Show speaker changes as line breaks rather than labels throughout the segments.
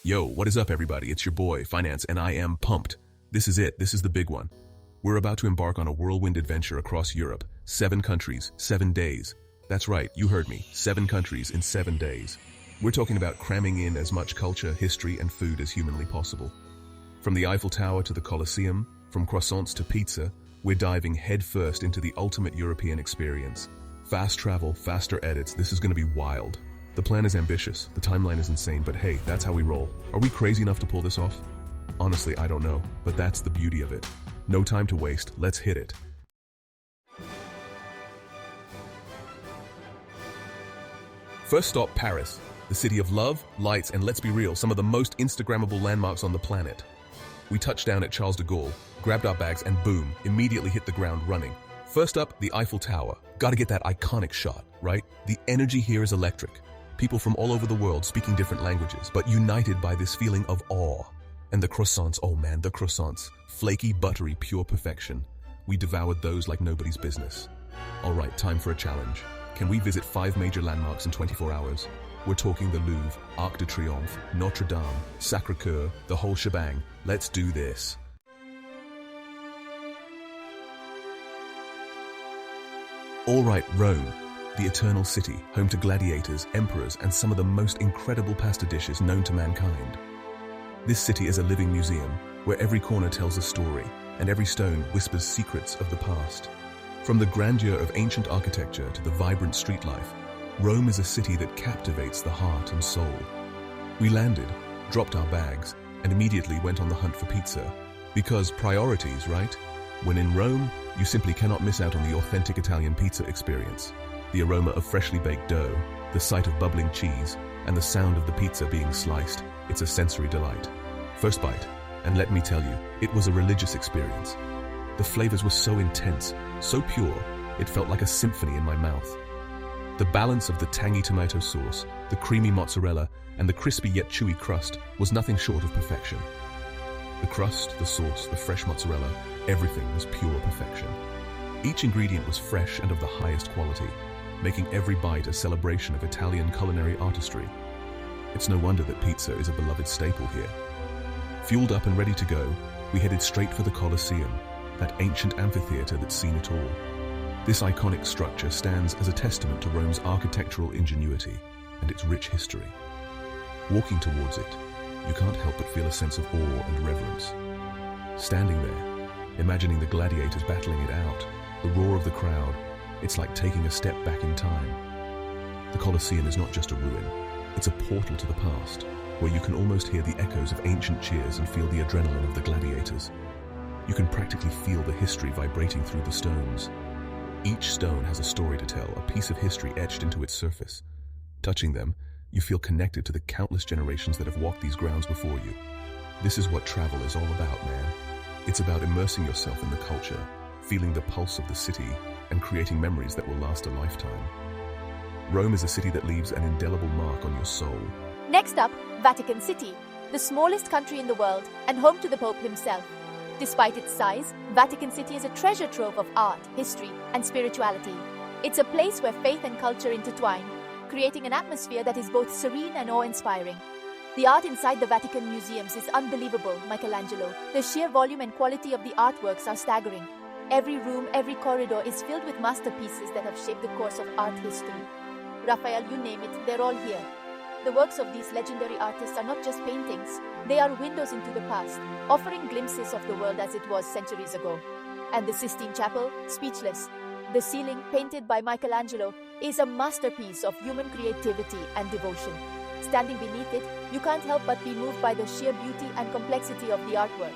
Yo, what is up everybody? It's your boy, Finance, and I am pumped. This is it. This is the big one. We're about to embark on a whirlwind adventure across Europe. 7 countries, 7 days. That's right, you heard me. 7 countries in 7 days. We're talking about cramming in as much culture, history, and food as humanly possible. From the Eiffel Tower to the Colosseum, from croissants to pizza, we're diving headfirst into the ultimate European experience. Fast travel, faster edits, this is going to be wild. The plan is ambitious, the timeline is insane, but hey, that's how we roll. Are we crazy enough to pull this off? Honestly, I don't know, but that's the beauty of it. No time to waste, let's hit it. First stop, Paris, the city of love, lights, and let's be real, some of the most Instagrammable landmarks on the planet. We touched down at Charles de Gaulle, grabbed our bags, and boom, immediately hit the ground running. First up, the Eiffel Tower. Gotta get that iconic shot, right? The energy here is electric. People from all over the world speaking different languages, but united by this feeling of awe. And the croissants, oh man, the croissants. Flaky, buttery, pure perfection. We devoured those like nobody's business. All right, time for a challenge. Can we visit 5 major landmarks in 24 hours? We're talking the Louvre, Arc de Triomphe, Notre Dame, Sacré-Cœur, the whole shebang. Let's do this. All right, Rome. The eternal city, home to gladiators, emperors, and some of the most incredible pasta dishes known to mankind. This city is a living museum, where every corner tells a story, and every stone whispers secrets of the past. From the grandeur of ancient architecture to the vibrant street life, Rome is a city that captivates the heart and soul. We landed, dropped our bags, and immediately went on the hunt for pizza. Because priorities, right? When in Rome, you simply cannot miss out on the authentic Italian pizza experience. The aroma of freshly baked dough, the sight of bubbling cheese, and the sound of the pizza being sliced, it's a sensory delight. First bite, and let me tell you, it was a religious experience. The flavors were so intense, so pure, it felt like a symphony in my mouth. The balance of the tangy tomato sauce, the creamy mozzarella, and the crispy yet chewy crust was nothing short of perfection. The crust, the sauce, the fresh mozzarella, everything was pure perfection. Each ingredient was fresh and of the highest quality, making every bite a celebration of Italian culinary artistry. It's no wonder that pizza is a beloved staple here. Fueled up and ready to go, we headed straight for the Colosseum, that ancient amphitheater that's seen it all. This iconic structure stands as a testament to Rome's architectural ingenuity and its rich history. Walking towards it, you can't help but feel a sense of awe and reverence. Standing there, imagining the gladiators battling it out, the roar of the crowd, it's like taking a step back in time. The Colosseum is not just a ruin, it's a portal to the past, where you can almost hear the echoes of ancient cheers and feel the adrenaline of the gladiators. You can practically feel the history vibrating through the stones. Each stone has a story to tell, a piece of history etched into its surface. Touching them, you feel connected to the countless generations that have walked these grounds before you. This is what travel is all about, man. It's about immersing yourself in the culture, feeling the pulse of the city, and creating memories that will last a lifetime. Rome is a city that leaves an indelible mark on your soul.
Next up, Vatican City, the smallest country in the world and home to the Pope himself. Despite its size, Vatican City is a treasure trove of art, history, and spirituality. It's a place where faith and culture intertwine, creating an atmosphere that is both serene and awe-inspiring. The art inside the Vatican museums is unbelievable, Michelangelo. The sheer volume and quality of the artworks are staggering. Every room, every corridor is filled with masterpieces that have shaped the course of art history. Raphael, you name it, they're all here. The works of these legendary artists are not just paintings, they are windows into the past, offering glimpses of the world as it was centuries ago. And the Sistine Chapel, speechless. The ceiling, painted by Michelangelo, is a masterpiece of human creativity and devotion. Standing beneath it, you can't help but be moved by the sheer beauty and complexity of the artwork.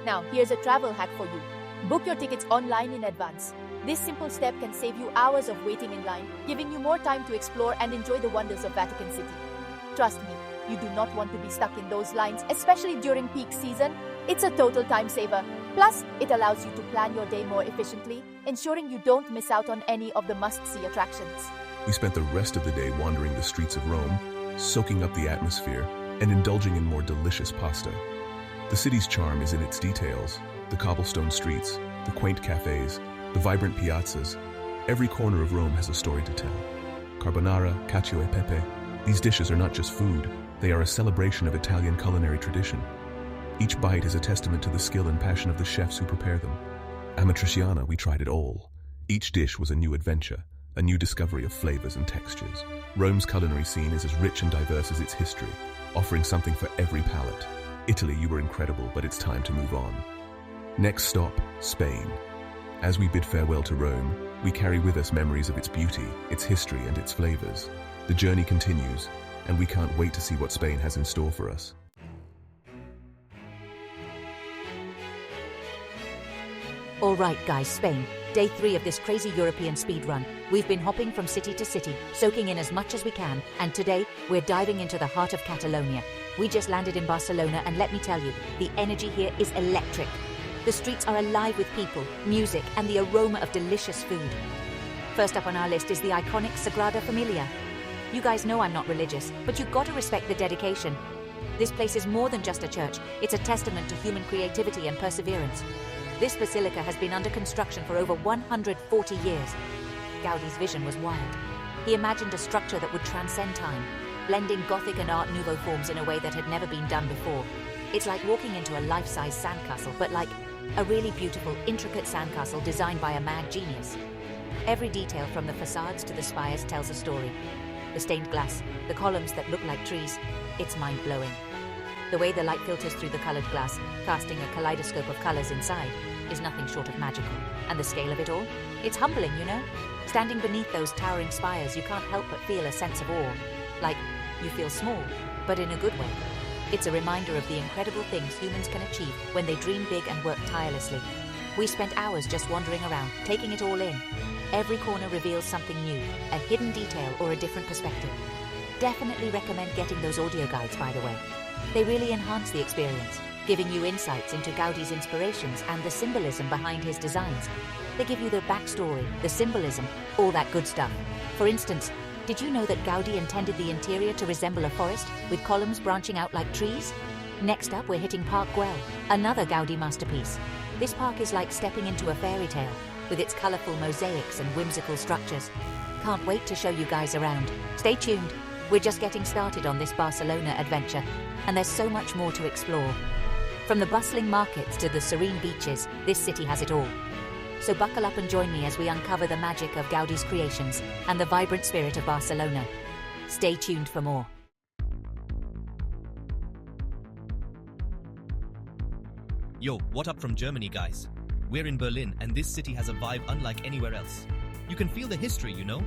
Now, here's a travel hack for you. Book your tickets online in advance. This simple step can save you hours of waiting in line, giving you more time to explore and enjoy the wonders of Vatican City. Trust me, you do not want to be stuck in those lines, especially during peak season. It's a total time saver. Plus, it allows you to plan your day more efficiently, ensuring you don't miss out on any of the must-see attractions.
We spent the rest of the day wandering the streets of Rome, soaking up the atmosphere, and indulging in more delicious pasta. The city's charm is in its details, the cobblestone streets, the quaint cafes, the vibrant piazzas. Every corner of Rome has a story to tell. Carbonara, cacio e pepe, these dishes are not just food, They are a celebration of Italian culinary tradition. Each bite is a testament to the skill and passion of the chefs who prepare them. Amatriciana, we tried it all. Each dish was a new adventure, a new discovery of flavors and textures. Rome's culinary scene is as rich and diverse as its history, offering something for every palate. Italy, you were incredible, but it's time to move on. Next stop, Spain. As we bid farewell to Rome, we carry with us memories of its beauty, its history, and its flavors. The journey continues, and we can't wait to see what Spain has in store for us.
All right, guys, Spain. Day 3 of this crazy European speed run. We've been hopping from city to city, soaking in as much as we can, and today we're diving into the heart of Catalonia. We just landed in Barcelona, and let me tell you, the energy here is electric. The streets are alive with people, music, and the aroma of delicious food. First up on our list is the iconic Sagrada Familia. You guys know I'm not religious, but you've got to respect the dedication. This place is more than just a church, it's a testament to human creativity and perseverance. This basilica has been under construction for over 140 years. Gaudi's vision was wild. He imagined a structure that would transcend time, blending Gothic and Art Nouveau forms in a way that had never been done before. It's like walking into a life-size sandcastle, but like a really beautiful, intricate sandcastle designed by a mad genius. Every detail from the facades to the spires tells a story. The stained glass, the columns that look like trees, it's mind-blowing. The way the light filters through the colored glass, casting a kaleidoscope of colors inside, is nothing short of magical. And the scale of it all? It's humbling, you know? Standing beneath those towering spires, you can't help but feel a sense of awe. Like, you feel small, but in a good way. It's a reminder of the incredible things humans can achieve when they dream big and work tirelessly. We spent hours just wandering around, taking it all in. Every corner reveals something new, a hidden detail or a different perspective. Definitely recommend getting those audio guides, by the way. They really enhance the experience, giving you insights into Gaudi's inspirations and the symbolism behind his designs. They give you the backstory, the symbolism, all that good stuff. For instance, did you know that Gaudi intended the interior to resemble a forest, with columns branching out like trees? Next up, we're hitting Park Güell, another Gaudi masterpiece. This park is like stepping into a fairy tale, with its colorful mosaics and whimsical structures. Can't wait to show you guys around. Stay tuned. We're just getting started on this Barcelona adventure, and there's so much more to explore. From the bustling markets to the serene beaches, this city has it all. So buckle up and join me as we uncover the magic of Gaudi's creations and the vibrant spirit of Barcelona. Stay tuned for more.
Yo, what up from Germany, guys? We're in Berlin, and this city has a vibe unlike anywhere else. You can feel the history, you know?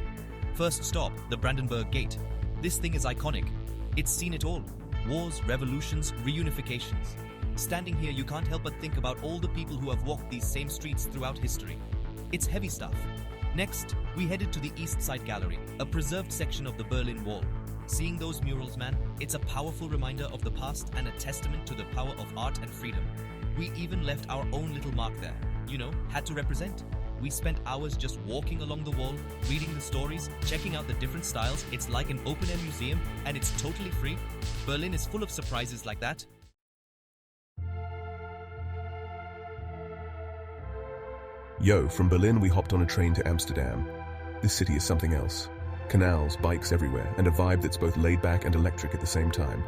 First stop, the Brandenburg Gate. This thing is iconic. It's seen it all. Wars, revolutions, reunifications. Standing here, you can't help but think about all the people who have walked these same streets throughout history. It's heavy stuff. Next, we headed to the East Side Gallery, a preserved section of the Berlin Wall. Seeing those murals, man, it's a powerful reminder of the past and a testament to the power of art and freedom. We even left our own little mark there. You know, had to represent. We spent hours just walking along the wall, reading the stories, checking out the different styles. It's like an open-air museum, and it's totally free. Berlin is full of surprises like that.
Yo, from Berlin we hopped on a train to Amsterdam. This city is something else. Canals, bikes everywhere, and a vibe that's both laid back and electric at the same time.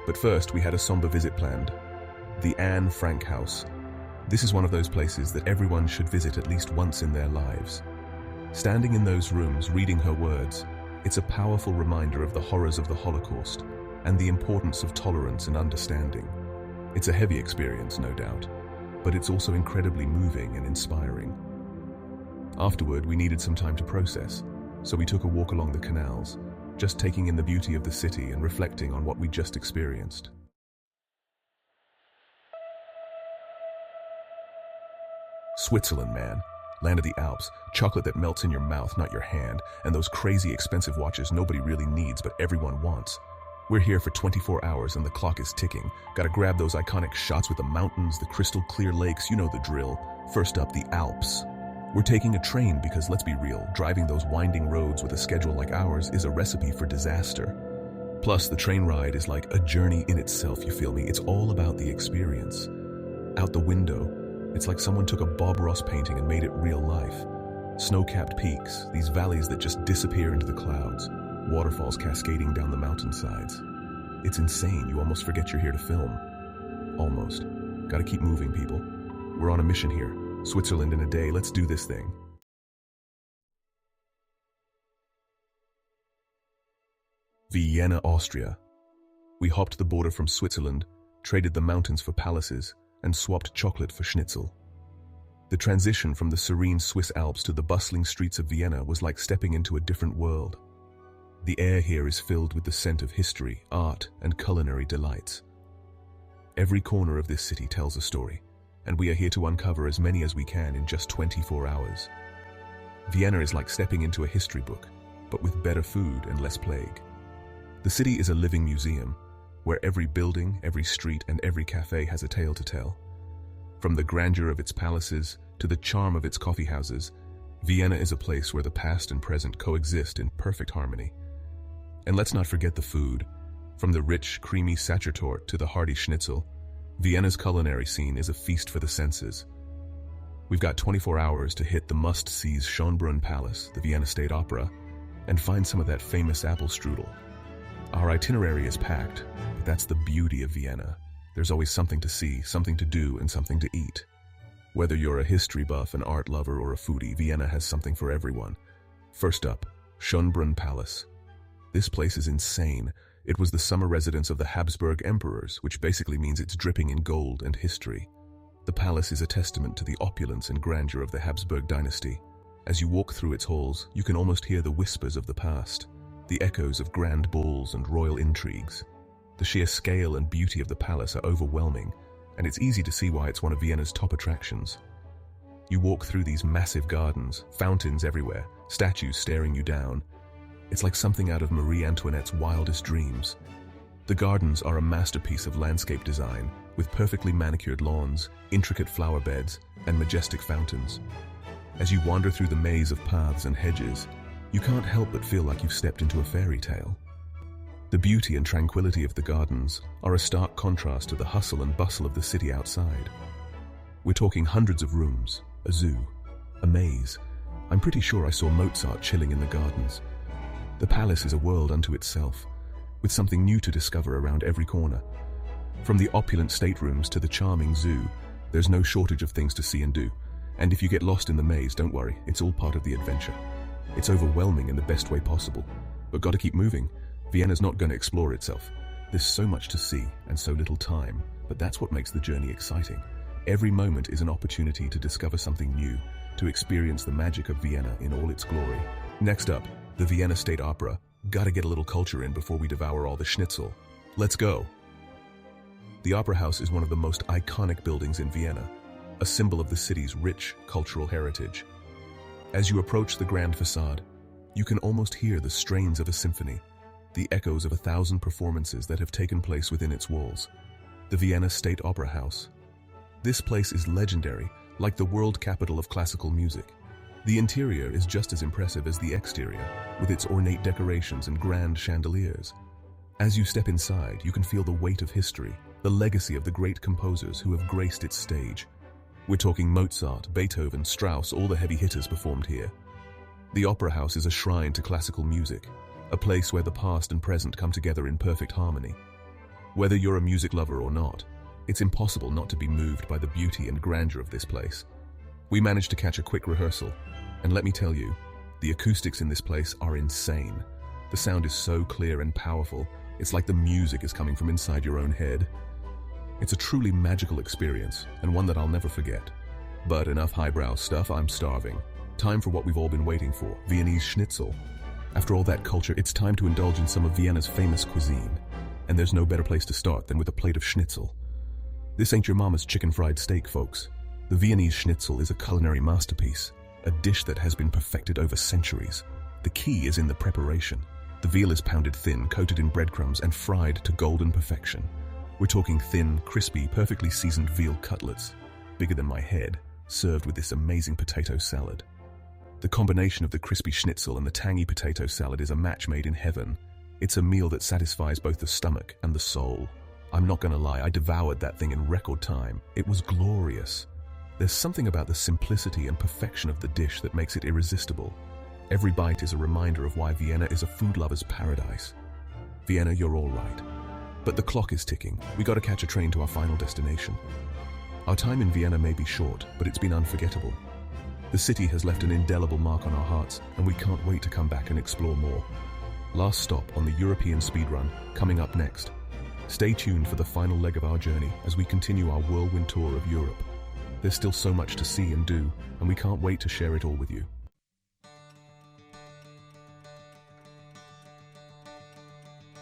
But first, we had a somber visit planned. The Anne Frank House. This is one of those places that everyone should visit at least once in their lives. Standing in those rooms, reading her words, it's a powerful reminder of the horrors of the Holocaust and the importance of tolerance and understanding. It's a heavy experience, no doubt, but it's also incredibly moving and inspiring. Afterward, we needed some time to process, so we took a walk along the canals, just taking in the beauty of the city and reflecting on what we just experienced. Switzerland, man. Land of the Alps. Chocolate that melts in your mouth, not your hand. And those crazy expensive watches nobody really needs, but everyone wants. We're here for 24 hours and the clock is ticking. Gotta grab those iconic shots with the mountains, the crystal clear lakes, you know the drill. First up, the Alps. We're taking a train because, let's be real, driving those winding roads with a schedule like ours is a recipe for disaster. Plus, the train ride is like a journey in itself, you feel me? It's all about the experience. Out the window, it's like someone took a Bob Ross painting and made it real life. Snow-capped peaks, these valleys that just disappear into the clouds, waterfalls cascading down the mountainsides. It's insane, you almost forget you're here to film. Almost. Gotta keep moving, people. We're on a mission here. Switzerland in a day, let's do this thing. Vienna, Austria. We hopped the border from Switzerland, traded the mountains for palaces, and swapped chocolate for schnitzel. The transition from the serene Swiss Alps to the bustling streets of Vienna was like stepping into a different world. The air here is filled with the scent of history, art, and culinary delights. Every corner of this city tells a story, and we are here to uncover as many as we can in just 24 hours. Vienna is like stepping into a history book, but with better food and less plague. The city is a living museum, where every building, every street, and every cafe has a tale to tell. From the grandeur of its palaces to the charm of its coffeehouses, Vienna is a place where the past and present coexist in perfect harmony. And let's not forget the food. From the rich, creamy Sachertorte to the hearty schnitzel, Vienna's culinary scene is a feast for the senses. We've got 24 hours to hit the must-sees Schönbrunn Palace, the Vienna State Opera, and find some of that famous apple strudel. Our itinerary is packed, but that's the beauty of Vienna. There's always something to see, something to do, and something to eat. Whether you're a history buff, an art lover, or a foodie, Vienna has something for everyone. First up, Schönbrunn Palace. This place is insane. It was the summer residence of the Habsburg emperors, which basically means it's dripping in gold and history. The palace is a testament to the opulence and grandeur of the Habsburg dynasty. As you walk through its halls, you can almost hear the whispers of the past, the echoes of grand balls and royal intrigues. The sheer scale and beauty of the palace are overwhelming, and it's easy to see why it's one of Vienna's top attractions. You walk through these massive gardens, fountains everywhere, statues staring you down. It's like something out of Marie Antoinette's wildest dreams. The gardens are a masterpiece of landscape design, with perfectly manicured lawns, intricate flower beds, and majestic fountains. As you wander through the maze of paths and hedges, you can't help but feel like you've stepped into a fairy tale. The beauty and tranquility of the gardens are a stark contrast to the hustle and bustle of the city outside. We're talking hundreds of rooms, a zoo, a maze. I'm pretty sure I saw Mozart chilling in the gardens. The palace is a world unto itself, with something new to discover around every corner. From the opulent staterooms to the charming zoo, there's no shortage of things to see and do. And if you get lost in the maze, don't worry, it's all part of the adventure. It's overwhelming in the best way possible, but gotta keep moving. Vienna's not going to explore itself. There's so much to see and so little time, but that's what makes the journey exciting. Every moment is an opportunity to discover something new, to experience the magic of Vienna in all its glory. Next up, the Vienna State Opera. Gotta get a little culture in before we devour all the schnitzel. Let's go! The Opera House is one of the most iconic buildings in Vienna, a symbol of the city's rich cultural heritage. As you approach the grand facade, you can almost hear the strains of a symphony, the echoes of 1,000 performances that have taken place within its walls. The Vienna State Opera House. This place is legendary, like the world capital of classical music. The interior is just as impressive as the exterior, with its ornate decorations and grand chandeliers. As you step inside, you can feel the weight of history, the legacy of the great composers who have graced its stage. We're talking Mozart, Beethoven, Strauss, all the heavy hitters performed here. The Opera House is a shrine to classical music, a place where the past and present come together in perfect harmony. Whether you're a music lover or not, it's impossible not to be moved by the beauty and grandeur of this place. We managed to catch a quick rehearsal, and let me tell you, the acoustics in this place are insane. The sound is so clear and powerful, it's like the music is coming from inside your own head. It's a truly magical experience, and one that I'll never forget. But enough highbrow stuff, I'm starving. Time for what we've all been waiting for, Viennese schnitzel. After all that culture, it's time to indulge in some of Vienna's famous cuisine. And there's no better place to start than with a plate of schnitzel. This ain't your mama's chicken fried steak, folks. The Viennese schnitzel is a culinary masterpiece, a dish that has been perfected over centuries. The key is in the preparation. The veal is pounded thin, coated in breadcrumbs, and fried to golden perfection. We're talking thin, crispy, perfectly seasoned veal cutlets, bigger than my head, served with this amazing potato salad. The combination of the crispy schnitzel and the tangy potato salad is a match made in heaven. It's a meal that satisfies both the stomach and the soul. I'm not gonna lie, I devoured that thing in record time. It was glorious. There's something about the simplicity and perfection of the dish that makes it irresistible. Every bite is a reminder of why Vienna is a food lover's paradise. Vienna, you're all right. But the clock is ticking. We gotta catch a train to our final destination. Our time in Vienna may be short, but it's been unforgettable. The city has left an indelible mark on our hearts, and we can't wait to come back and explore more. Last stop on the European Speedrun, coming up next. Stay tuned for the final leg of our journey as we continue our whirlwind tour of Europe. There's still so much to see and do, and we can't wait to share it all with you.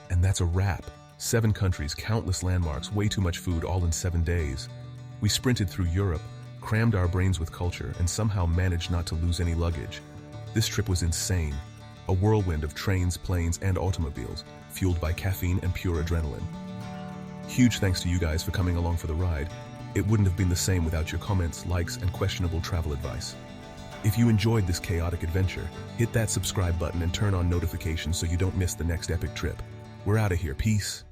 And that's a wrap. 7 countries, countless landmarks, way too much food, all in 7 days. We sprinted through Europe, crammed our brains with culture, and somehow managed not to lose any luggage. This trip was insane. A whirlwind of trains, planes, and automobiles, fueled by caffeine and pure adrenaline. Huge thanks to you guys for coming along for the ride. It wouldn't have been the same without your comments, likes, and questionable travel advice. If you enjoyed this chaotic adventure, hit that subscribe button and turn on notifications so you don't miss the next epic trip. We're out of here. Peace.